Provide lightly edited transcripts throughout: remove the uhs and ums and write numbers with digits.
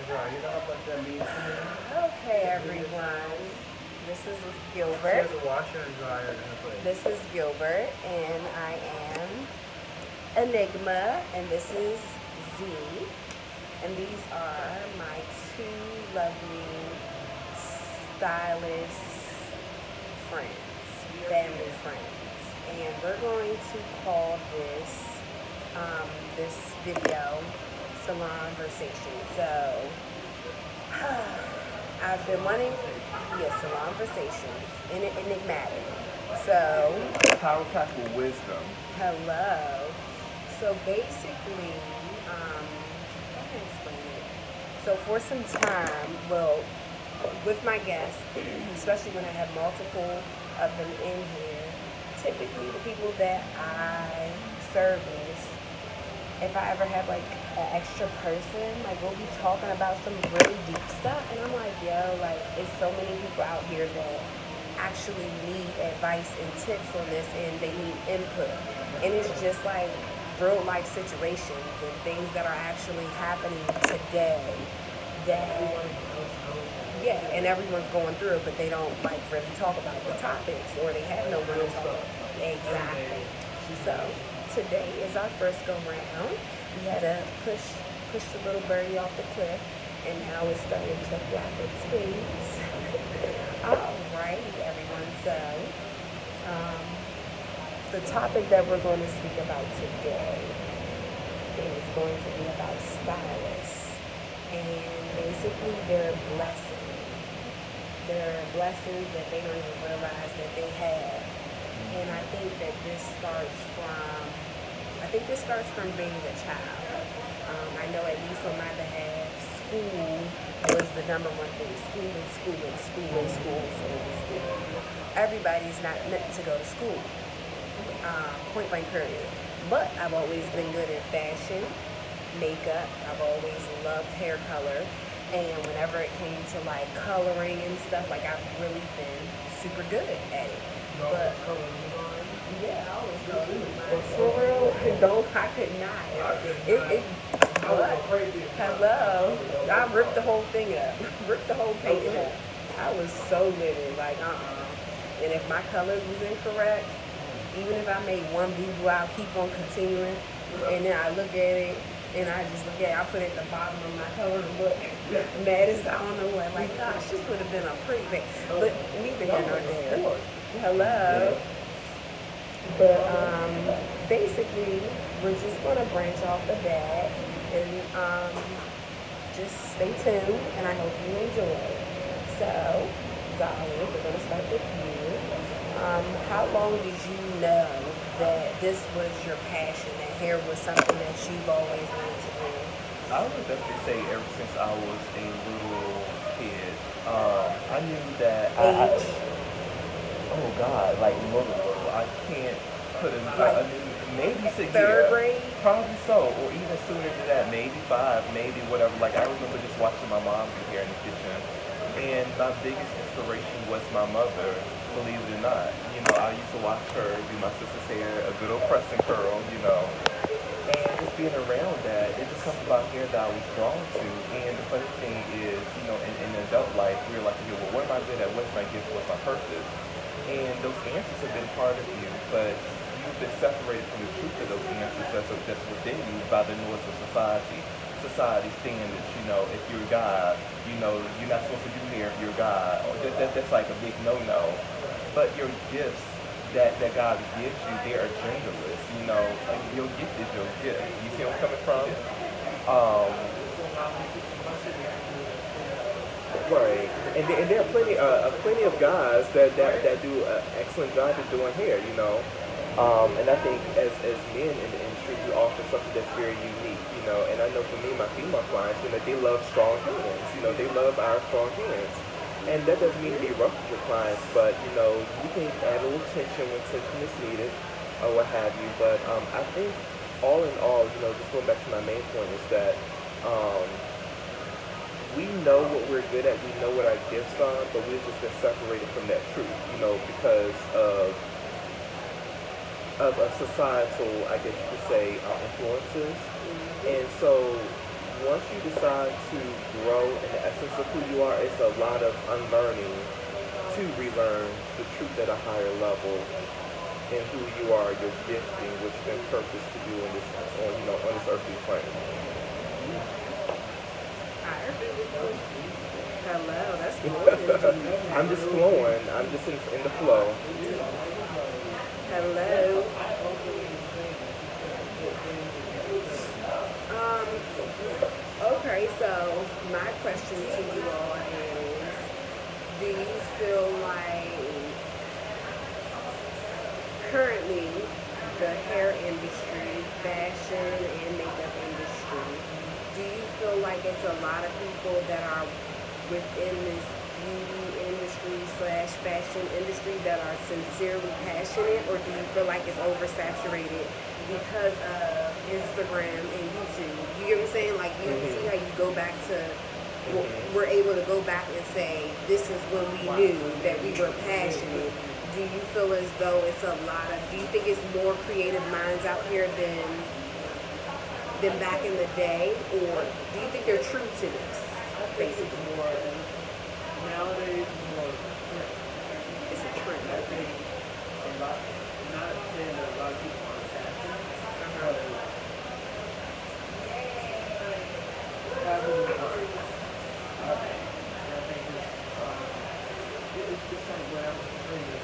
dry. You know how much that means to me? Okay, everyone. This is She Gilbert. has a washer and dryer in her place. This is Gilbert, and I am Enigma, and this is Z. And these are my two lovely, stylish friends, family friends. And we're going to call this video Salonversation. So, I've been wanting, Salonversations, enigmatic. So, Power pack with wisdom. hello. So basically, how can I explain it? So for some time, well, with my guests, especially when I have multiple of them in here, typically the people that I service, if I ever have like an extra person, like we'll be talking about some really deep stuff, and I'm like, yo, like it's so many people out here that actually need advice and tips on this, and they need input, and it's just like real life situations and things that are actually happening today that yeah, and everyone's going through it, but they don't like really talk about the topics, or they have no one to talk about. Exactly. So today is our first go round. We had to push the little birdie off the cliff, and now it's starting to flap its wings. Alrighty, everyone. So the topic that we're going to speak about today is going to be about stylists, and basically their blessings. Their blessings that they don't even realize that they have. And I think that this starts from being a child. I know at least on my behalf, school was the number one thing. School. Everybody's not meant to go to school. Point blank period. But I've always been good at fashion, makeup. I've always loved hair color. And whenever it came to like coloring and stuff, like I've really been super good at it. But yeah, I was for real. No, I could not. Hello. I ripped the whole thing up. Ripped the whole painting up. I was so livid, like And if my colors was incorrect, even if I made one boo-boo, I'll keep on continuing. And then I look at it, and I just look at it, I put it at the bottom of my color and look mad as I don't know what. Like, gosh, this would have been a pretty thing. But neither here nor there. Hello. But basically, we're just going to branch off the bat and just stay tuned, and I hope you enjoy. So, Dolly, we're going to start with you. How long did you know that this was your passion, that hair was something that you've always wanted to do? I would definitely say ever since I was a little kid, I knew that Age? Oh God, like little. I can't put I knew maybe 6 Third grade? Probably so, or even sooner than that, maybe 5, maybe whatever. Like I remember just watching my mom do hair in the kitchen, and my biggest inspiration was my mother. Believe it or not, you know, I used to watch her do my sister's hair, a good old press and curl, you know. And just being around that, it's just something about hair that I was drawn to. And the funny thing is, you know, in adult life, we're like, okay, well, what am I good at? What's my gift? What's my purpose? And those answers have been part of you, but you've been separated from the truth of those answers that's within you by the norms of society standards. You know, if you're a guy, you know, you're not supposed to do hair if you're a guy. Or that's like a big no-no. But your gifts that God gives you, they are genderless, you know, and your gift is your gift. You see where I'm coming from? Right. And there are plenty of guys that do an excellent job of doing hair, you know. And I think as men in the industry, we offer something that's very unique, you know. And I know for me, my female clients, you know, they love strong hands. You know, they love our strong hands. And that doesn't mean to be rough with your clients, but, you know, you can add a little tension when tension is needed or what have you. But I think all in all, you know, just going back to my main point is that we know what we're good at, we know what our gifts are, but we've just been separated from that truth, you know, because of societal, I guess you could say, influences. And so once you decide to grow in the essence of who you are, it's a lot of unlearning to relearn the truth at a higher level and who you are, your gifting, what you've been purposed to do on this, on this earthly plane. Hello, that's cool. I'm just flowing. I'm just in the flow. Hello. Okay, so my question to you all is, do you feel like currently the hair industry, fashion and makeup industry, do you feel like it's a lot of people that are within this beauty industry slash fashion industry that are sincerely passionate, or do you feel like it's oversaturated because of Instagram and YouTube? You get what I'm saying? Like, you see how you go back to, we're able to go back and say, this is when we knew that we were passionate. Do you feel as though it's a lot of, do you think it's more creative minds out here than back in the day, or do you think they're true to this? Basically, more nowadays, more. it's a trend. I think a lot. Not saying that a lot of people aren't passionate, but having work. I think it's just like whatever training.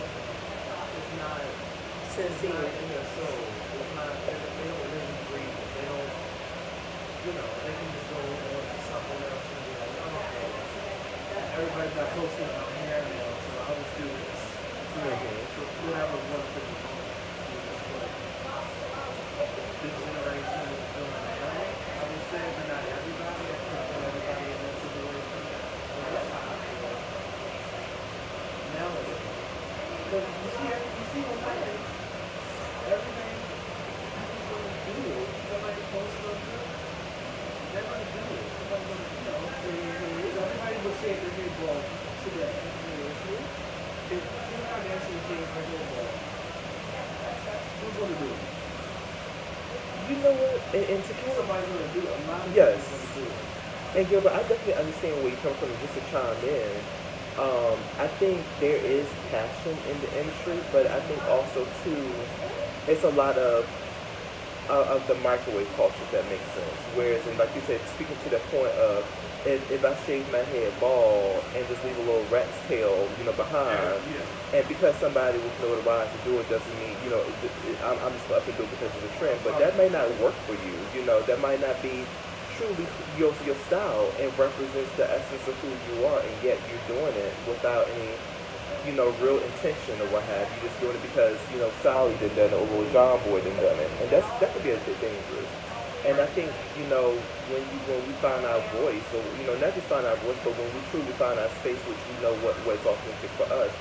It's not Sincere. in their soul. It's not. They don't really breathe. They don't. They can just go on to something else and be like, oh, okay. Everybody's not posting about hair now, so I'll just do this. So whatever works for you. That's what this generation is doing now. I would say, but not everybody. I think that everybody in that situation. So that's how I feel nowadays. Because you see online, everything people's going to do it. Somebody posts something. They're going to do it. Somebody's going to, everybody will say their hair ball today. If somebody actually shaves their hair ball, who's going to do it? You know what? And to kind of, Somebody's going to do it. A lot of yes. people are going to do it. And Gilbert, I definitely understand where you come from. And just to chime in, I think there is passion in the industry, but I think also too, it's a lot of the microwave culture, if that makes sense. Whereas, and like you said, speaking to that point of, if I shave my head bald and just leave a little rat's tail, behind, and because somebody with notoriety to do it doesn't mean, I'm just up to do it because it's a trend, but that may not work for you, that might not be truly your style and represents the essence of who you are, and yet you're doing it without any, real intention or what have you. Just doing it because, Sally did that or John Boy did done it. And that could be a bit dangerous. And I think, when we find our voice, or, not just find our voice, but when we truly find our space, which we know what's authentic for us,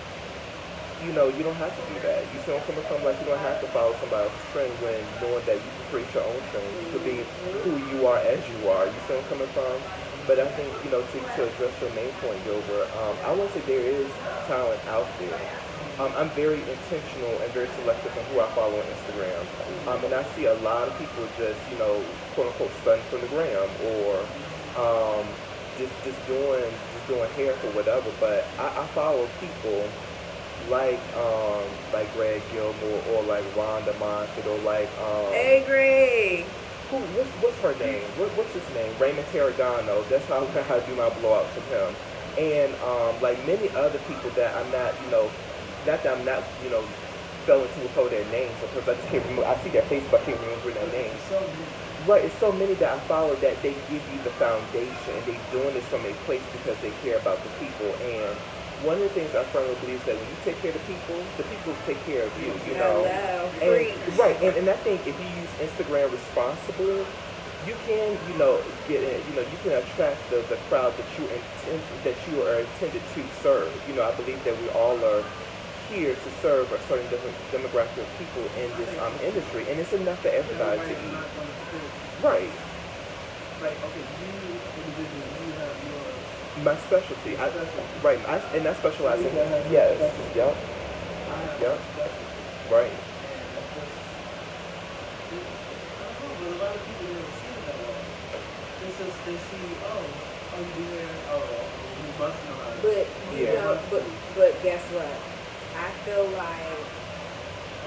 you don't have to do that. You see what I'm coming from? Like, you don't have to follow somebody else's trend when knowing that you can create your own trend. You could be who you are as you are. You see what I'm coming from? But I think, to address your main point, Gilbert, I want to say there is talent out there. I'm very intentional and very selective on who I follow on Instagram. And I see a lot of people just, quote unquote, stunting from the gram, or just doing hair for whatever. But I follow people like Greg Gilmore, or like Rhonda Montford, or like Hey, Greg. What's her name? What's his name? Raymond Tarragano. That's how I do my blowouts from him. And like many other people that I'm not, not that I'm not, fell into with their names, because I just can't remember. I see their face, but I can't remember their names. Right, it's so many that I follow that they give you the foundation, and they're doing this from a place because they care about the people. And one of the things I firmly believe is that when you take care of the people take care of you, Hello. And, right, and I think if you use Instagram responsibly, you can, get in, you can attract the crowd that you are intended to serve. I believe that we all are here to serve a certain different demographic of people in this industry, and it's enough for everybody to eat. Right. Like, okay, you individually, you have your my specialty. Right, and I specialize in, yes, yep, right. it's just they see, oh, you do hair, oh, you must know how to. But you Yeah. know, but guess what? I feel like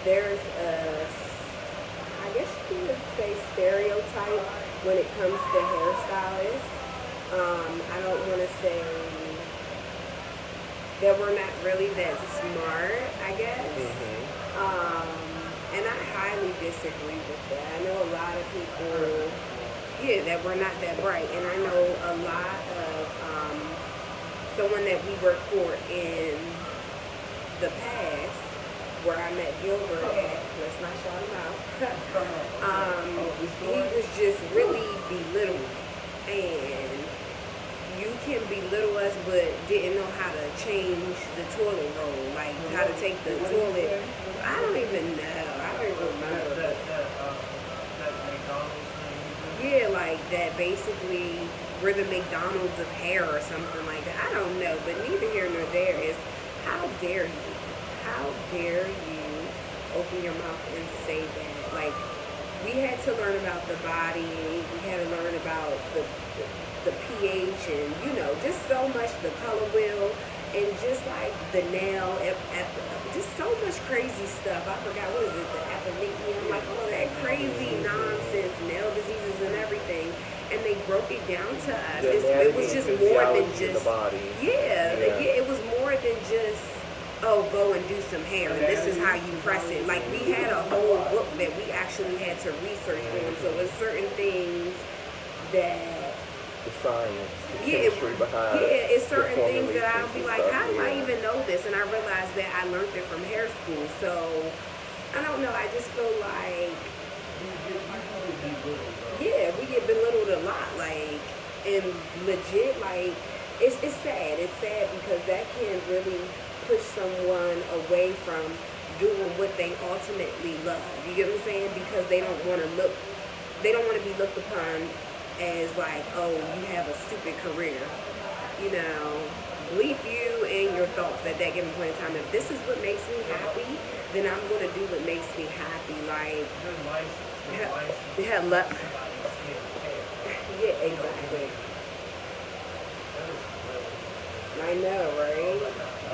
there's I guess you could say stereotype when it comes to hairstylists. I don't want to say that we're not really that smart, I guess. Um, and I highly disagree with that. I know a lot of people, yeah, that we're not that bright. And I know a lot of someone that we worked for in the past, where I met Gilbert at, let's not shout him out. He was just really belittling. And you can belittle us, but didn't know how to change the toilet roll, like how to take the toilet. I don't even know. I don't even remember. That McDonald's thing. Yeah, like that basically we're the McDonald's of hair or something like that. I don't know, but neither here nor there is how dare you? How dare you open your mouth and say that? Like, we had to learn about the body, we had to learn about the pH and, you know, just so much, the color wheel, and just like the nail, just so much crazy stuff. I forgot, what is it, the epinectium, like all that crazy nonsense, nail diseases and everything. And they broke it down to us. It was just more than just, it was more than just, oh, go and do some hair, and this is how you press it. Like, we had a whole book that we actually had to research on. So there's certain things that the science, the chemistry behind. Yeah, it's certain things that I'll be like, how do I even know this? And I realized that I learned it from hair school. So I don't know. I just feel like, yeah, we get belittled a lot. Like, and legit, like, it's sad. It's sad because that can really push someone away from doing what they ultimately love. You get what I'm saying? Because they don't want to be looked upon as like, oh, you have a stupid career. You know, believe you and your thoughts at that given point in time. If this is what makes me happy, then I'm going to do what makes me happy. Like, yeah, exactly. I know, right?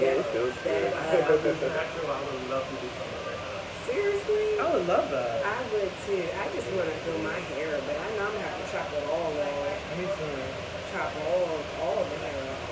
Yeah, it feels good. I would love to do something like that. Seriously? I would love that. I would too. I just want to do my hair, but I know I'm gonna have to chop it all off. Me too. Chop all the hair off.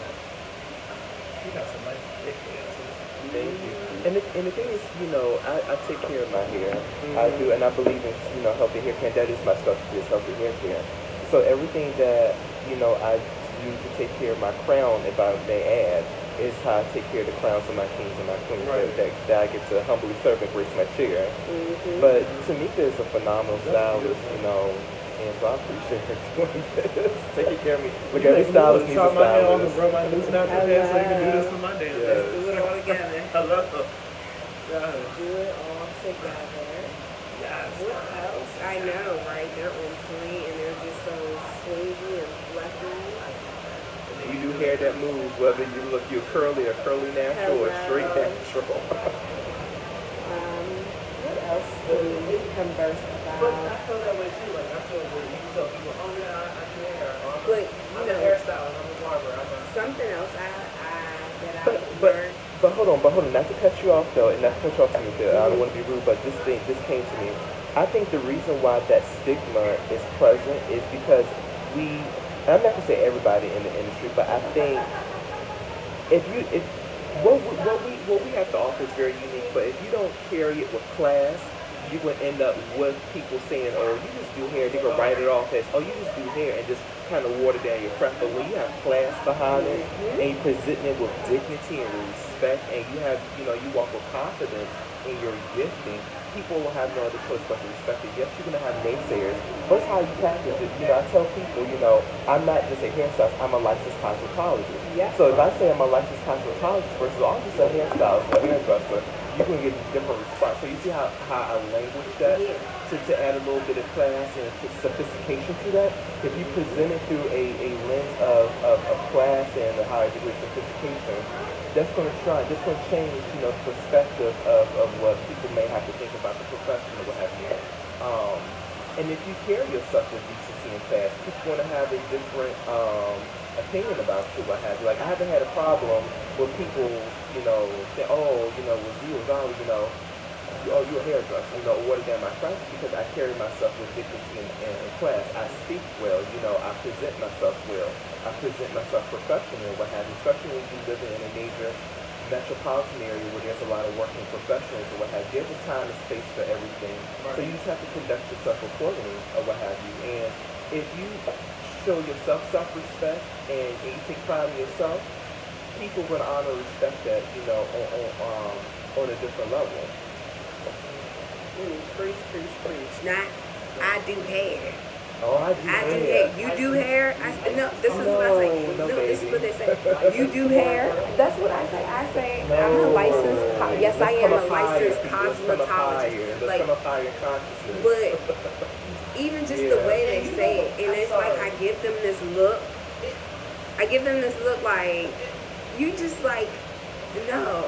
You got some nice thick hair too. Thank you. And the thing is, you know, I take care of my hair. I do, and I believe in, you know, healthy hair care. That is my specialty, is healthy hair care. So everything that, you know, I do to take care of my crown, if I may add, is how I take care of the crowns of my kings and my queens, that I get to humbly serve and grace my chair. But Tamika is a phenomenal stylist, you know, and so I appreciate her doing this, taking care of me. Look, every stylist needs a stylist. Bro, my new snapper hair, so you can do this for Monday. Let's do it all together. Hello. Do it all together. Yes. What else? I know, right? They're on point and they're just so swingy and fluffy. You do hair that moves, whether you're curly or curly natural or straight natural. What else do we converse about? But I feel that way too. Like, I feel that you can tell people, oh yeah, I do hair. But, I'm a hairstylist, I'm a barber. Something else But hold on, not to cut you off though, and not to cut you off, Tamika, I don't want to be rude, but this came to me. I think the reason why that stigma is present is because I'm not gonna say everybody in the industry, but I think what we have to offer is very unique. But if you don't carry it with class, you would end up with people saying, "Oh, you just do hair." They're gonna write it off as, "Oh, you just do hair," and just kind of water down your craft. But when you have class behind it, and you present it with dignity and respect, and you walk with confidence in your gifting, people will have no other choice but to respect it. Yes, you're going to have naysayers, but it's how you package it. You know, I tell people, you know, I'm not just a hairstylist, I'm a licensed cosmetologist. Yeah. So if I say I'm a licensed cosmetologist versus I'm just a hairstylist, a hairdresser, you're going to get a different response. So you see how I language that to add a little bit of class and sophistication to that. If you present it through a lens of class and a higher degree of sophistication, that's going to change, you know, the perspective of what people may have to think about the profession or what have you. And if you carry yourself with decency and class, people going to have a different opinion about you, what have you. Like, I haven't had a problem with people, say, oh, with you, oh, you're a hairdresser, or what again, my practice, because I carry myself with dignity and class. I speak well, I present myself well. I present myself professionally, what have you, especially when you live in a major metropolitan area where there's a lot of working professionals or what have you. There's a time and space for everything. Right. So you just have to conduct yourself accordingly or what have you. And if you show yourself self-respect and you take pride in yourself, people will honor and respect that, on a different level. Preach. Not, I do hair. Oh, I do hair. You do hair? No, this is what I say. No, this is what they say. You do hair? That's what I say. I say, no. I'm a licensed, yes, I am a licensed cosmetologist. Like, but even just the way they say it, and it's like I give them this look. Like, you just like, no,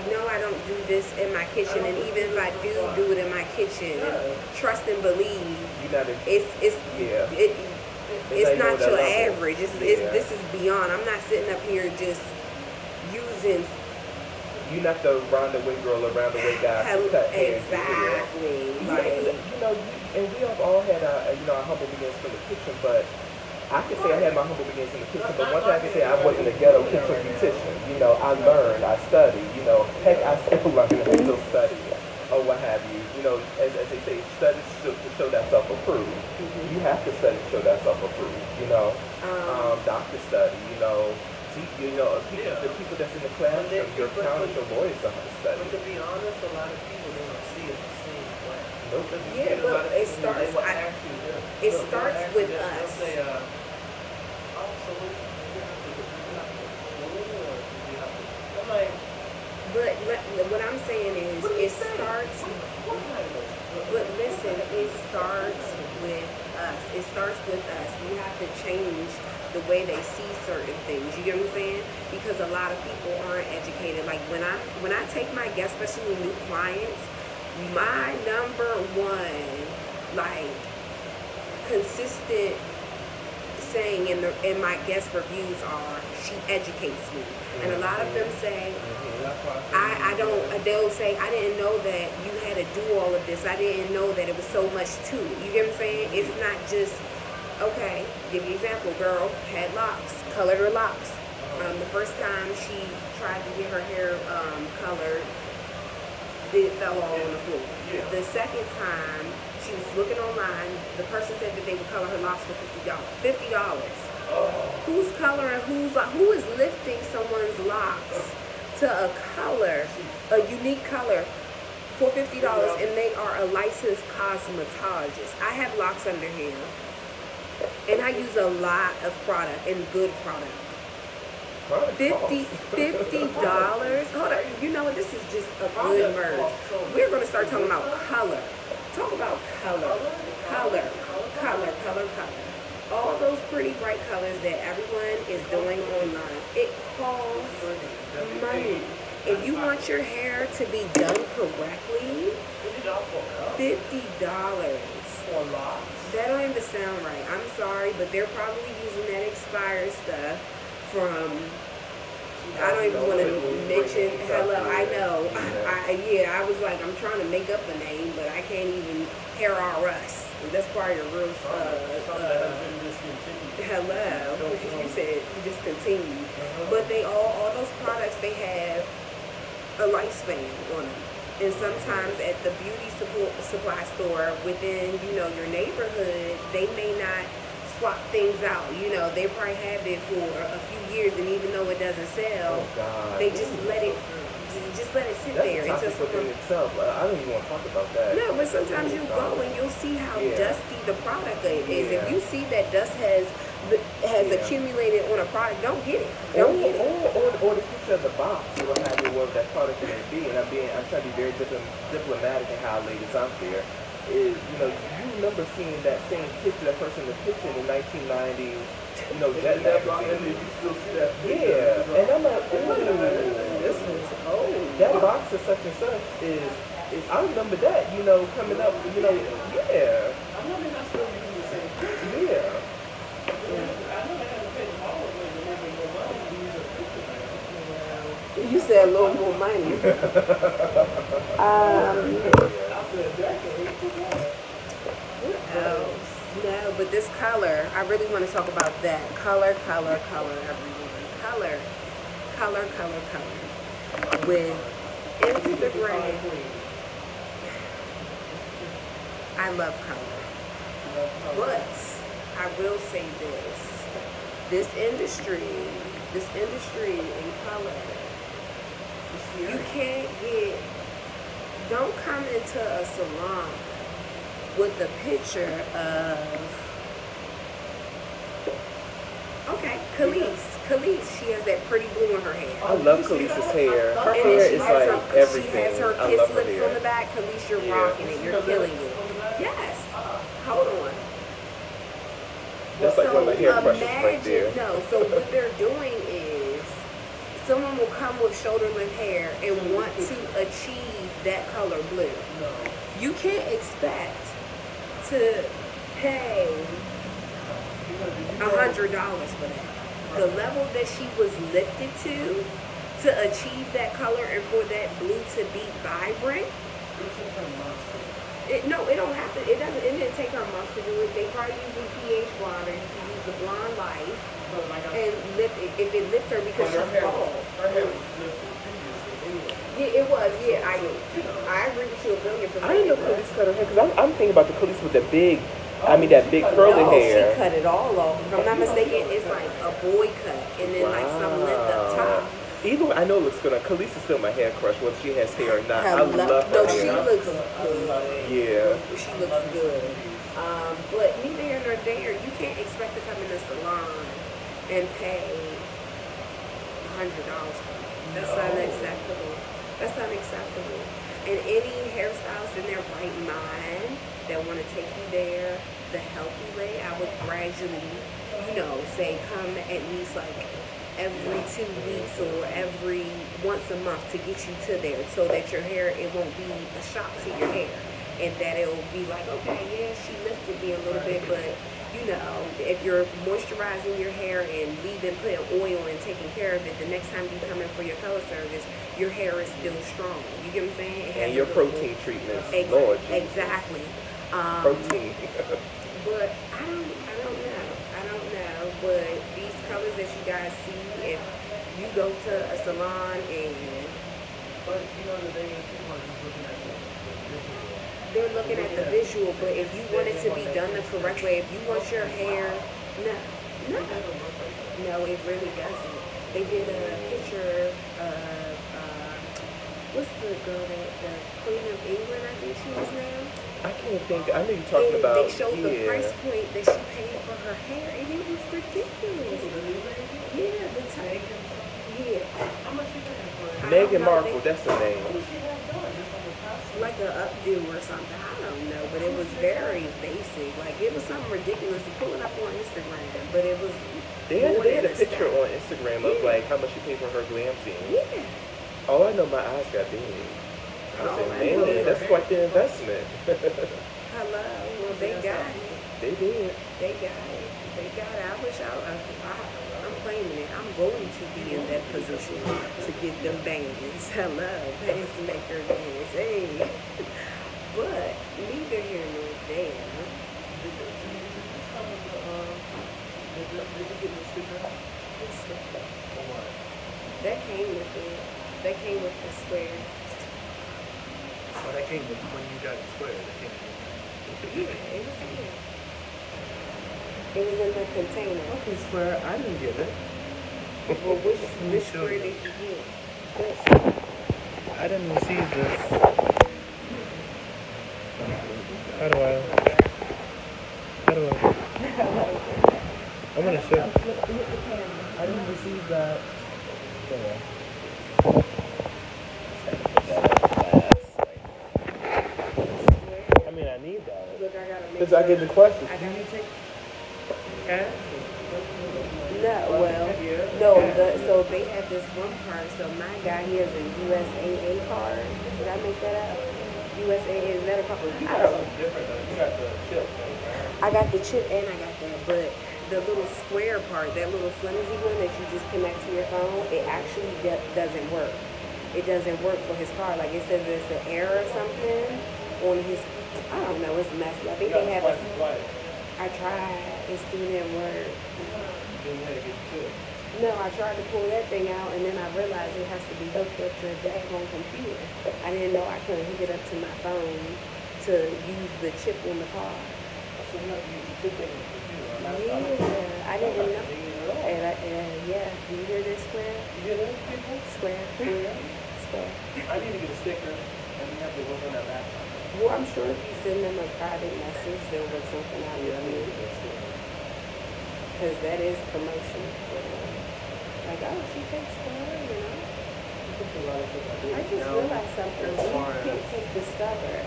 no, I don't do this in my kitchen, and even if I do it in my kitchen, trust and believe, it's not your average. This is beyond. I'm not sitting up here just using. You're not the round the way girl, around the way guy. Exactly. And we have all had our humble beginnings from the kitchen, but I can say I had my humble beginnings in the kitchen, but one thing I can say, I wasn't a ghetto kitchen beautician. I learned, I studied, heck, I still learn, I still study, or what have you. As they say, study to show that self-approved. You have to study to show that self-approved, doctor study, the people that's in the classroom, your accountants, your lawyers don't have to study. But to be honest, a lot of people, they don't see it the same way. Yeah, but it starts with us. But what I'm saying is, it starts. But listen, it starts with us. It starts with us. We have to change the way they see certain things. You get what I'm saying? Because a lot of people aren't educated. Like when I take my guests, especially with new clients, my number one, consistent saying in my guest reviews are, she educates me. And a lot of them say, they'll say, I didn't know that you had to do all of this. I didn't know that it was so much to it. You get what I'm saying? It's not just, okay, give you an example, girl had locks, colored her locks. The first time she tried to get her hair colored, it fell all on the floor. The second time, she was looking online, the person said that they would color her locks for $50. Who's coloring, who is lifting someone's locks to a color, a unique color for $50, and they are a licensed cosmetologist? I have locks under here, and I use a lot of product and good product. $50. Hold on. You know what? This is just a good merge. We're going to start talking about color. Talk about color. All those pretty bright colors that everyone is doing online. It costs money. If you want your hair to be done correctly, $50. That don't even sound right. I'm sorry, but they're probably using that expired stuff from, I don't even want to mention, hello, I know, I was like, I'm trying to make up a name, but I can't even, Hair R Us. That's part of your real, hello, you said you discontinued. But they all those products, they have a lifespan on them. And sometimes at the beauty supply store within, your neighborhood, they may not swap things out. They probably have it for a few years, and even though it doesn't sell, they just let it sit there until someone. I don't even want to talk about that. No, but sometimes you go and you'll see how dusty the product is. If you see that dust has accumulated on a product, don't get it. Don't get it. Or the picture of the box, or what have you, whatever that product may be. And I'm trying to be very diplomatic in how I lay this out there. Is, you remember seeing that same picture, that person in the picture in the 1990s, Jet magazine. You still see that picture? Yeah, and I'm like, This is old. That box of such and such is I remember that, you know, coming up, you know, yeah. I know they're not still using the same picture. Yeah. I know they haven't paid them all of them a little bit more money to use a picture now. You said a little more money. After a decade, What else? No, but this color, I really want to talk about that. Color, everyone. Color. With Instagram, I love color. But I will say this industry in color, you can't don't come into a salon with a picture of, okay, Khalees, she has that pretty blue in her hair. I love Khalees's hair. Her And hair then is like everything. She has her I kiss love her lips hair. on the back. Khalees, you're Yeah. rocking it. You're killing it. Yes. Hold on. That's like one of my hair brushes right there. No, so what they're doing is someone will come with shoulder length hair and want to achieve that color blue. no. You can't expect to pay $100 for that. The level that she was lifted to achieve that color and for that blue to be vibrant. It don't have to. It didn't take her months to do it. They probably using pH water. You can use the Blonde Light and lift it if it lifts her because she's bald. Her hair was lifted previously anyway. Yeah, it was. Yeah, I agree with you 1,000,000%. I didn't know Khalees cut her hair because I'm thinking about the Khalees with the big, that big curly hair. She cut it all off. If I'm not mistaken, it's like a boy cut and then like some length up top. Either way, I know it looks good. Khalees is still my hair crush, whether she has hair or not. I love her No, hair. she looks good. Yeah. She looks good. But neither here nor there, you can't expect to come in the salon and pay $100 for it. That's unacceptable. That's unacceptable. And any hairstylist in their right mind that want to take you there the healthy way, I would gradually, say come at least like every 2 weeks or once a month to get you to there so that your hair, it won't be a shock to your hair. And that it'll be like, okay, yeah, she lifted me a little bit, but if you're moisturizing your hair and putting oil and taking care of it, the next time you come in for your color service, your hair is still strong. You get what I'm saying? It has And your protein treatments, Lord Jesus. Exactly. Protein. But I don't know. But these colors that you guys see, if you go to a salon and But they people are just looking at the visual. they're looking at the visual, but if you want it to be done the correct way, if you want your hair, no, it really doesn't. They did a picture of, what's the girl the Queen of England, I think she was now? I can't think. I know you're talking And about. they showed the price point that she paid for her hair, and it was ridiculous. Yeah, the type. Yeah. How much you paying for it? Meghan Markle, that's her name. What does she have done? Just on the past? Like a updo or something. I don't know, but it was very basic. Like it was something ridiculous. You pull it up on Instagram, but it was. They had a than picture style. on Instagram of like how much she paid for her glam team. Yeah. Oh, I know my eyes got big. I said, man, that's quite the investment. Hello. Well, they got it. They did. They got it. I wish I'm claiming it. I'm going to be in that position to get them bands. Hello. Bands maker bands. Hey. But neither here nor there. Did you get the sticker? That came with it. That came with the square. Oh, that came when you got the square. That came Yeah, it was in there. It was in the container. Okay, square. I didn't get it. Well, which square did you get? This. I didn't receive this. How do I? I'm gonna show. I didn't receive that. There. I mean, I need that. Look, I gotta make Because I get the question. I gotta take. Cash? So they had this one card. So my guy, he has a USAA card. Did I make that up? USA, is that a couple? You I got don't know. something different though. You got the chip thing, right? I got the chip and I got that, but the little square part, that little flimsy one that you just connect to your phone, it actually doesn't work. It doesn't work for his car. Like it says there's an error or something on his, I don't know, it's messed up. I think they have a, I tried, it still didn't work. Then you had to get the chip. No, I tried to pull that thing out and then I realized it has to be hooked up to a daggone computer. I didn't know I couldn't hook it up to my phone to use the chip on the car. So you have to use the chip thing on the computer. Yeah, I didn't know. And yeah, do you hear this, Square? You hear those people? Square. Square. I need to get a sticker and we have to work on that laptop. Well, I'm sure if you send them a private message, they'll work something out with you. Because that is promotion. Like, oh, she takes Square, you know? I just realized something. You can't take Discover.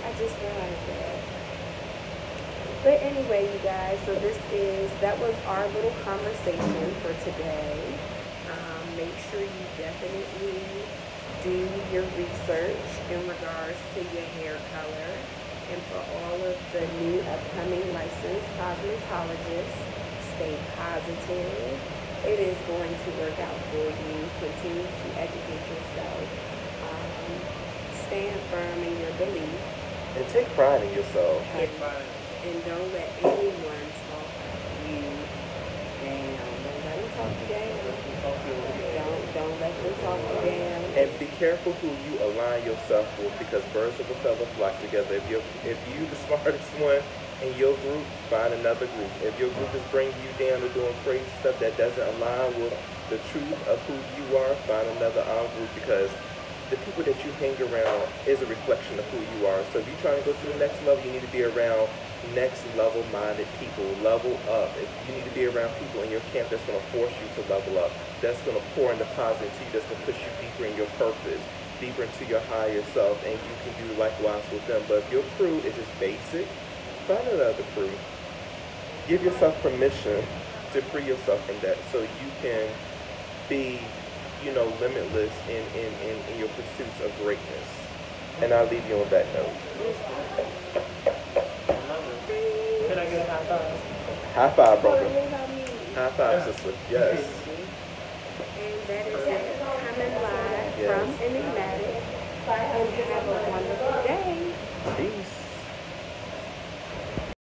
I just realized that. But anyway, you guys, so that was our little conversation for today. Make sure you definitely do your research in regards to your hair color. And for all of the new upcoming licensed cosmetologists, stay positive. It is going to work out for you. Continue to educate yourself. Stand firm in your belief. And take pride in yourself. And don't let anyone talk you down. Don't let them talk you down. Don't let them talk you down. And be careful who you align yourself with, because birds of a feather flock together. If you the smartest one in your group, find another group. If your group is bringing you down to doing crazy stuff that doesn't align with the truth of who you are, find another group, because the people that you hang around is a reflection of who you are. So if you're trying to go to the next level, you need to be around next level minded people. Level up. You need to be around people in your camp that's going to force you to level up, that's going to pour into positive to you, that's going to push you deeper in your purpose, deeper into your higher self, and you can do likewise with them. But if your crew is just basic, find another crew. Give yourself permission to free yourself from that so you can be, limitless in your pursuits of greatness. And I'll leave you on that note. Can I get a high five? High five, brother. High five, sister. Yes. And that is it. Coming live from Enigmatic. And have a wonderful day. Peace.